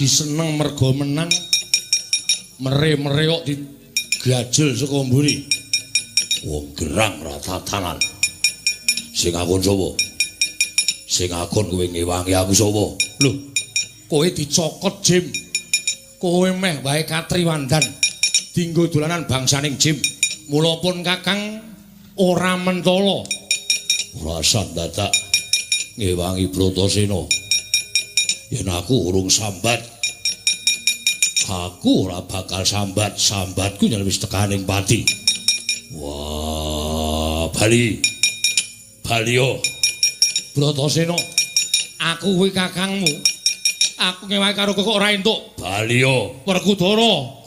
lagi seneng mergo menang mere-mere kok digajel saka mburi. Wong gerang ra tatanan. Sing akon sapa? Sing akon kowe ngewangi aku sapa? Lho, kowe dicokot Jim. Kowe meh wae katriwandan. Dinggo dolanan bangsaning Jim. Mula pun Kakang ora mentala. Ora sandadak ngewangi Bratasena. Yen aku urung sambat, aku ora bakal sambat. Sambatku yen wis tekaning pati. Wah, Bali yo. Bratasena, aku kuwi kakangmu. Aku ngewangi karo kowe kok ora entuk. Bali yo. Werkudara.